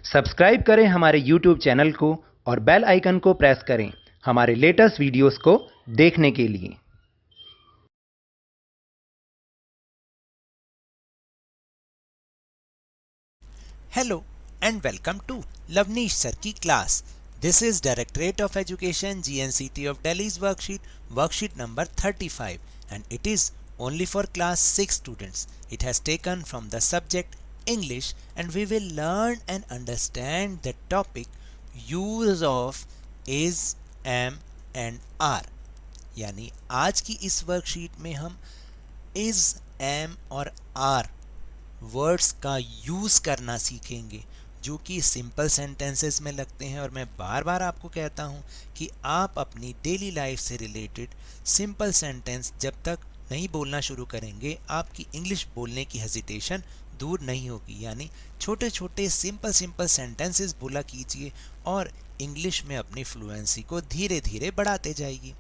Subscribe करें हमारे YouTube channel को और बेल आइकन को प्रेस करें हमारे लेटेस्ट वीडियोस को देखने के लिए। Hello and welcome to Lavneesh Sir की class. This is Directorate of Education GNCT of Delhi's worksheet number 35, and it is only for class 6 students. It has taken from the subject English, and we will learn and understand the topic use of is, am and are. यानी आज की इस worksheet में हम is, am और are words का use करना सीखेंगे जो कि सिंपल सेंटेंसेस में लगते हैं। और मैं बार बार आपको कहता हूँ कि आप अपनी डेली लाइफ से रिलेटेड सिंपल सेंटेंस जब तक नहीं बोलना शुरू करेंगे आपकी इंग्लिश बोलने की हेजिटेशन दूर नहीं होगी। यानी छोटे छोटे सिंपल सेंटेंसेस बोला कीजिए और इंग्लिश में अपनी फ्लुएंसी को धीरे धीरे बढ़ाते जाइए।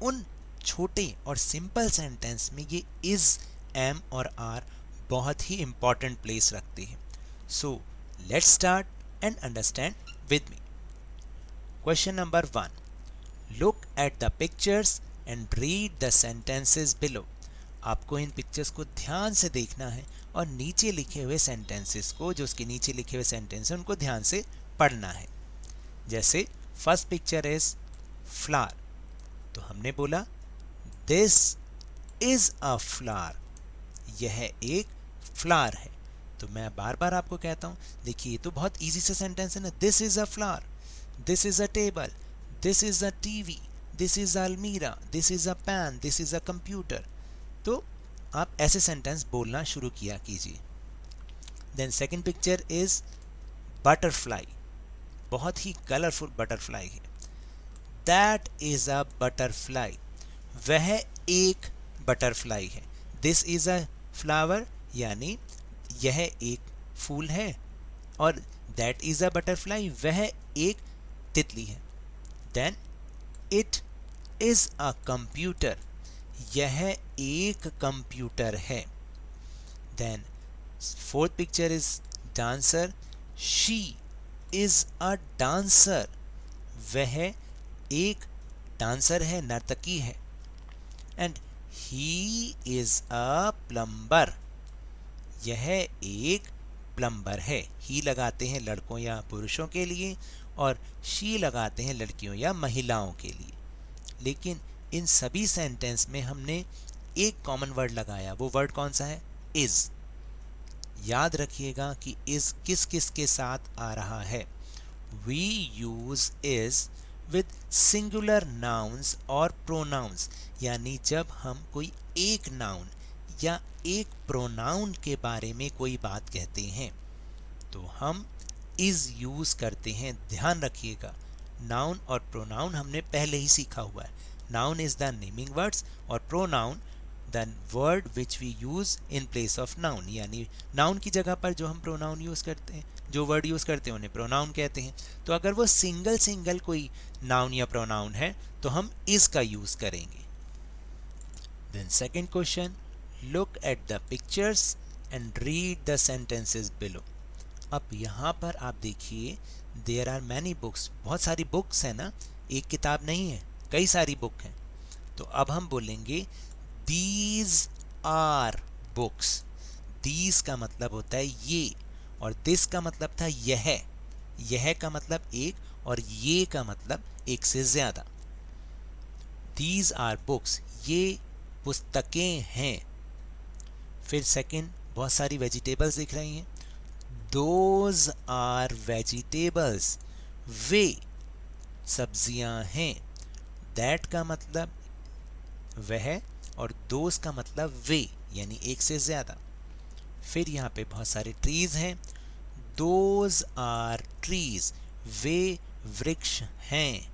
उन छोटे और सिंपल सेंटेंस में ये इज़, एम और आर बहुत ही इंपॉर्टेंट प्लेस रखते हैं। So let's start and understand with me. Question number 1, look at the pictures and read the sentences below. आपको इन पिक्चर्स को ध्यान से देखना है और नीचे लिखे हुए सेंटेंसेस को, जो उसके नीचे लिखे हुए सेंटेंस हैं, उनको ध्यान से पढ़ना है। जैसे फर्स्ट पिक्चर इज फ्लावर, तो हमने बोला दिस इज अ फ्लावर, यह एक फ्लावर है। तो मैं बार बार आपको कहता हूँ, देखिए ये तो बहुत इजी सा सेंटेंस है ना। This is a flower, this is a table, this is a TV, this is a अलमीरा, this is a pen, this is a computer. तो आप ऐसे सेंटेंस बोलना शुरू किया कीजिए। Then second picture is butterfly, बहुत ही कलरफुल बटरफ्लाई है। दैट इज अ बटरफ्लाई, वह एक बटरफ्लाई है। दिस इज अ फ्लावर, यानी यह एक फूल है, और दैट इज अ बटरफ्लाई, वह एक तितली है। Then it is a computer, यह एक कंप्यूटर है। Then fourth picture is dancer, she is a dancer, वह एक डांसर है, नर्तकी है। And he is a plumber, यह एक प्लम्बर है। ही लगाते हैं लड़कों या पुरुषों के लिए और शी लगाते हैं लड़कियों या महिलाओं के लिए। लेकिन इन सभी सेंटेंस में हमने एक कॉमन वर्ड लगाया, वो वर्ड कौन सा है? इज। याद रखिएगा कि इज किस किस के साथ आ रहा है। We use is with singular nouns और प्रोनाउंस, यानी जब हम कोई एक नाउन या एक प्रोनाउन के बारे में कोई बात कहते हैं तो हम इज यूज करते हैं। ध्यान रखिएगा, नाउन और प्रोनाउन हमने पहले ही सीखा हुआ है। Noun is the naming words और pronoun the word which we use in place of noun, यानी नाउन की जगह पर जो हम प्रोनाउन यूज करते हैं, जो वर्ड यूज करते हैं उन्हें प्रोनाउन कहते हैं। तो अगर वो सिंगल कोई नाउन या प्रोनाउन है तो हम इज का यूज करेंगे। Then second question, look at the pictures and read the sentences below. अब यहाँ पर आप देखिए, देयर आर मैनी बुक्स, बहुत सारी बुक्स है ना, एक किताब नहीं है, कई सारी बुक हैं। तो अब हम बोलेंगे दीज आर बुक्स। दीज का मतलब होता है ये, और दिस का मतलब था यह। यह का मतलब एक और ये का मतलब एक से ज्यादा। दीज आर बुक्स, ये पुस्तकें हैं। फिर सेकंड, बहुत सारी वेजिटेबल्स दिख रही हैं। दोज आर वेजिटेबल्स, वे सब्जियां हैं। दैट का मतलब वह और दोज का मतलब वे, यानी एक से ज्यादा। फिर यहाँ पे बहुत सारे ट्रीज हैं। दोज आर ट्रीज, वे वृक्ष हैं।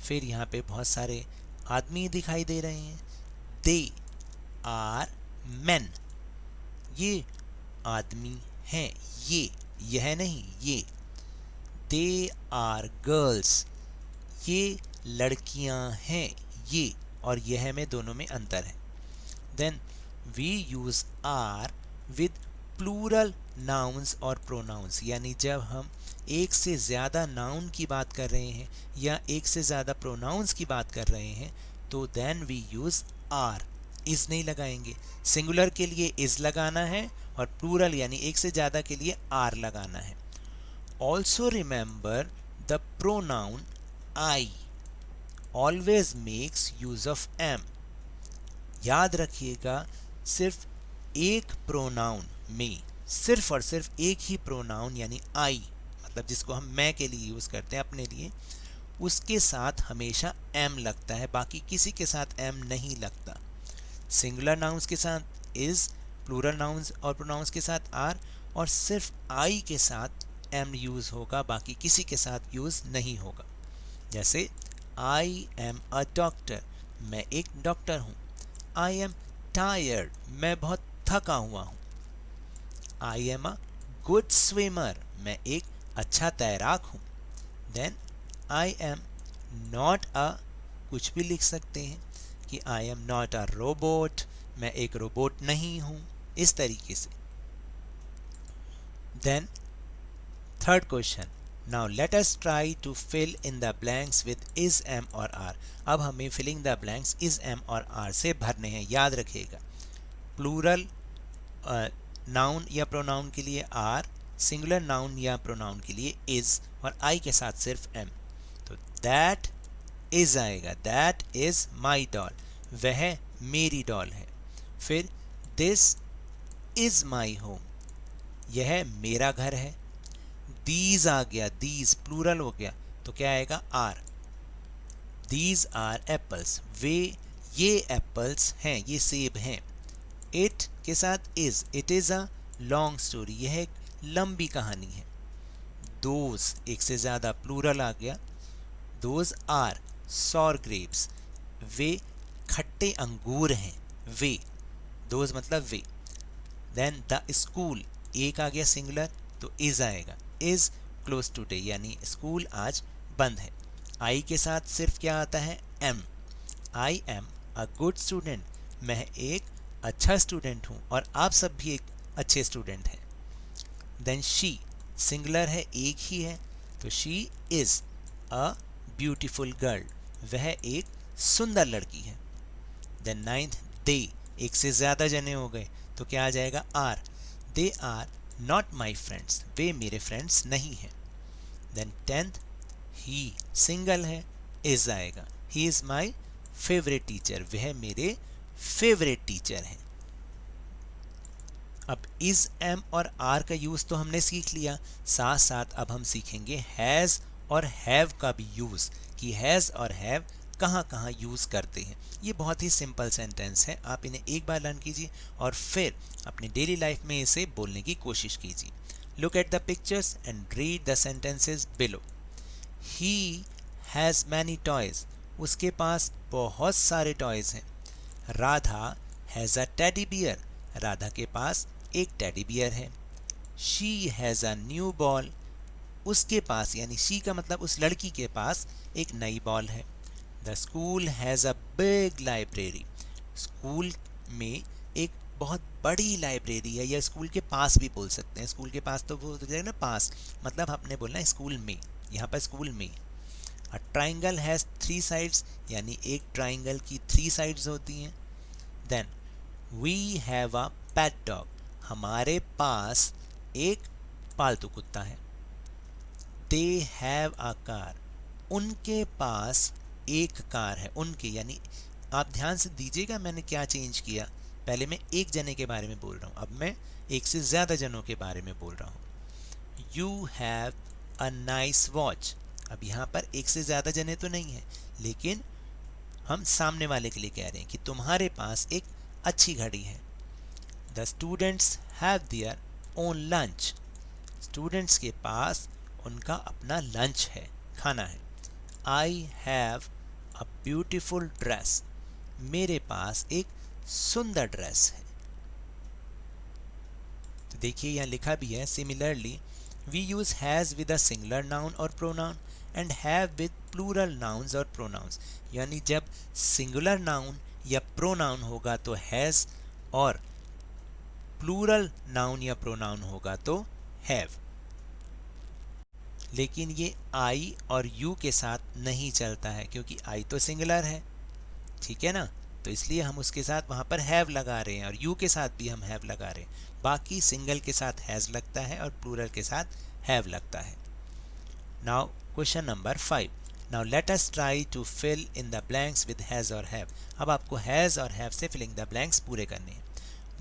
फिर यहाँ पे बहुत सारे आदमी दिखाई दे रहे हैं। दे आर मेन, ये आदमी हैं, ये, यह नहीं, ये। दे आर गर्ल्स, ये लड़कियां हैं, ये और यह में दोनों में अंतर है। Then we use are with plural nouns और प्रोनाउंस, यानी जब हम एक से ज़्यादा नाउन की बात कर रहे हैं या एक से ज़्यादा प्रोनाउंस की बात कर रहे हैं तो then we use are, is नहीं लगाएंगे। सिंगुलर के लिए इज़ लगाना है और प्लूरल यानी एक से ज़्यादा के लिए आर लगाना है। Also remember the pronoun I always makes use of am. याद रखिएगा सिर्फ एक प्रोनाउन में, सिर्फ और सिर्फ एक ही प्रोनाउन यानी आई, मतलब जिसको हम मैं के लिए यूज़ करते हैं अपने लिए, उसके साथ हमेशा एम लगता है, बाकी किसी के साथ एम नहीं लगता। सिंगुलर नाउन्स के साथ इज़, प्लूरल नाउन्स और प्रोनाउंस के साथ आर, और सिर्फ आई के साथ एम यूज़ होगा, बाकी किसी के साथ यूज़ नहीं होगा। जैसे आई एम अ डॉक्टर, मैं एक डॉक्टर हूँ। आई एम टायर्ड, मैं बहुत थका हुआ हूँ। I am a good swimmer, मैं एक अच्छा तैराक हूँ। Then I am not a, कुछ भी लिख सकते हैं कि I am not a robot, मैं एक रोबोट नहीं हूँ, इस तरीके से। Then third question, now let us try to fill in the blanks with is, am और आर। अब हमें filling the blanks is, am और आर से भरने हैं। याद रखिएगा प्लूरल नाउन या प्रोनाउन के लिए आर, सिंगुलर नाउन या प्रोनाउन के लिए इज, और आई के साथ सिर्फ एम। तो दैट इज आएगा, दैट इज माई डॉल, वह मेरी डॉल है। फिर दिस इज माई होम, यह मेरा घर है। दीज आ गया, दीज प्लूरल हो गया तो क्या आएगा, आर। दीज आर एप्पल्स, वे ये एप्पल्स हैं, ये सेब हैं। इट के साथ is, it is a long story, यह एक लंबी कहानी है। दोज एक से ज़्यादा प्लूरल आ गया, दोज आर सॉर ग्रेप्स, वे खट्टे अंगूर हैं, वे, दोज मतलब वे। देन द स्कूल, एक आ गया सिंगुलर तो इज आएगा, इज क्लोज टुडे, यानी स्कूल आज बंद है। आई के साथ सिर्फ क्या आता है, am. I am a good student, मैं एक अच्छा स्टूडेंट हूँ और आप सब भी एक अच्छे स्टूडेंट हैं। देन शी, सिंगुलर है, एक ही है, तो she is a beautiful girl, वह एक सुंदर लड़की है। देन नाइन्थ, दे, एक से ज़्यादा जने हो गए तो क्या आ जाएगा, are. They are not my friends, वे मेरे फ्रेंड्स नहीं हैं। देन टेंथ, ही, सिंगल है, इज आएगा, he is my favourite teacher, वह मेरे फेवरेट टीचर हैं। अब इज, एम और आर का यूज़ तो हमने सीख लिया, साथ साथ अब हम सीखेंगे हैज़ और हैव का भी यूज़, कि हैज़ और हैव कहाँ कहाँ यूज़ करते हैं। ये बहुत ही सिंपल सेंटेंस है, आप इन्हें एक बार लर्न कीजिए और फिर अपनी डेली लाइफ में इसे बोलने की कोशिश कीजिए। Look at the pictures and read the sentences below. He has many toys, उसके पास बहुत सारे टॉयज़ हैं। Radha has a teddy bear, Radha के पास एक टेडी बियर है। She has a new ball, उसके पास, यानी शी का मतलब उस लड़की के पास एक नई बॉल है। The school has a big library, school में एक बहुत बड़ी लाइब्रेरी है, या स्कूल के पास भी बोल सकते हैं। स्कूल के पास तो वो हो जाएगा ना पास, मतलब आपने बोलना है स्कूल में, यहाँ पर स्कूल में। अ ट्राइंगल हैज़ 3 साइड्स, यानी एक ट्राइंगल की 3 साइड्स होती हैं। Then we have a pet dog, हमारे पास एक पालतू कुत्ता है। दे हैव अ कार, उनके पास एक कार है, उनके, यानी आप ध्यान से दीजिएगा मैंने क्या चेंज किया। पहले मैं एक जने के बारे में बोल रहा हूँ, अब मैं एक से ज़्यादा जनों के बारे में बोल रहा हूँ। You have a nice watch, अब यहाँ पर एक से ज़्यादा जने तो नहीं हैं, लेकिन हम सामने वाले के लिए कह रहे हैं कि तुम्हारे पास एक अच्छी घड़ी है। The students have their own lunch, students के पास उनका अपना लंच है, खाना है। आई हैव अ ब्यूटीफुल ड्रेस, मेरे पास एक सुंदर ड्रेस है। तो देखिए यहाँ लिखा भी है, similarly we use has with a singular noun और pronoun and have with plural nouns और प्रोनाउंस, यानी जब सिंगुलर नाउन या प्रोनाउन होगा तो हैज़, और प्लूरल नाउन या प्रोनाउन होगा तो हैव। लेकिन ये आई और यू के साथ नहीं चलता है, क्योंकि आई तो सिंगुलर है, ठीक है ना, तो इसलिए हम उसके साथ वहाँ पर हैव लगा रहे हैं, और यू के साथ भी हम हैव लगा रहे हैं। बाकी सिंगल के साथ हैज़ लगता है और प्लूरल के साथ हैव लगता है। Now question number 5। Now let us try to fill in the blanks with has और हैव। अब आपको हैज़ और हैव से फिलिंग द ब्लैंक्स पूरे करने हैं।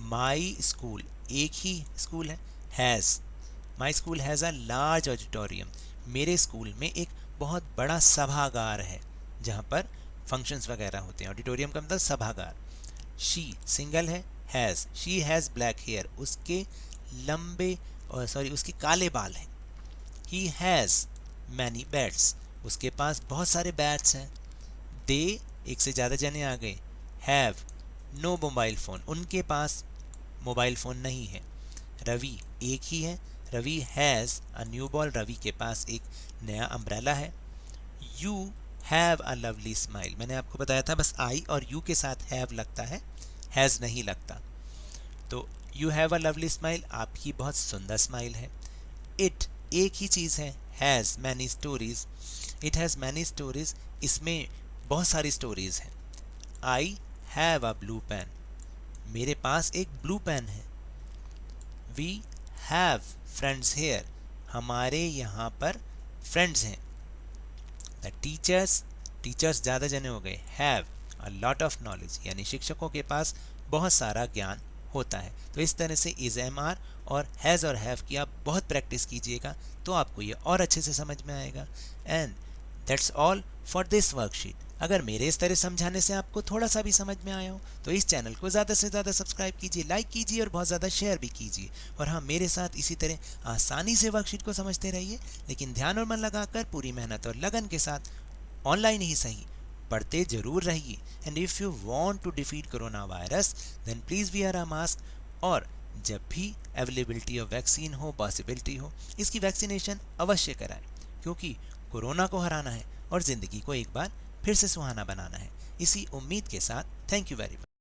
माई स्कूल, एक ही स्कूल है, has. My school has a large auditorium. मेरे स्कूल में एक बहुत बड़ा सभागार है जहाँ पर फंक्शंस वगैरह होते हैं। ऑडिटोरियम का मतलब सभागार। शी सिंगल है, has. She has black hair, उसके लंबे उसके काले बाल हैं। ही हैज़ मैनी बैट्स, उसके पास बहुत सारे बैट्स हैं। दे, एक से ज़्यादा जने आ गए। हैव नो मोबाइल फ़ोन, उनके पास मोबाइल फ़ोन नहीं है। रवि एक ही है, Ravi has a new ball, Ravi के पास एक नया अम्ब्रेला है। You have a lovely smile, मैंने आपको बताया था बस आई और यू के साथ हैव लगता है, हैज़ नहीं लगता। तो you have a lovely smile, आपकी बहुत सुंदर स्माइल है। इट एक ही चीज़ है, has many stories, it has many stories, इसमें बहुत सारी स्टोरीज हैं। I have a blue pen, मेरे पास एक ब्लू पेन है। वी हैव फ्रेंड्स हेयर, हमारे यहाँ पर फ्रेंड्स हैं। द टीचर्स, टीचर्स ज़्यादा जने हो गए, have a lot of knowledge, यानी शिक्षकों के पास बहुत सारा ज्ञान होता है। तो इस तरह से इज, एम, आर और हैज़ और हैव की आप बहुत प्रैक्टिस कीजिएगा तो आपको ये और अच्छे से समझ में आएगा। And that's all for this worksheet. अगर मेरे इस तरह समझाने से आपको थोड़ा सा भी समझ में आया हो तो इस चैनल को ज़्यादा से ज़्यादा सब्सक्राइब कीजिए, लाइक कीजिए और बहुत ज़्यादा शेयर भी कीजिए। और हाँ, मेरे साथ इसी तरह आसानी से वर्कशीट को समझते रहिए, लेकिन ध्यान और मन लगाकर पूरी मेहनत और लगन के साथ ऑनलाइन ही सही पढ़ते जरूर रहिए। And if you want to defeat corona virus then please wear a mask. और जब भी अवेलेबिलिटी ऑफ वैक्सीन हो, पॉसिबिलिटी हो, इसकी वैक्सीनेशन अवश्य कराएं, क्योंकि कोरोना को हराना है और ज़िंदगी को एक बार फिर से सुहाना बनाना है। इसी उम्मीद के साथ थैंक यू वेरी मच।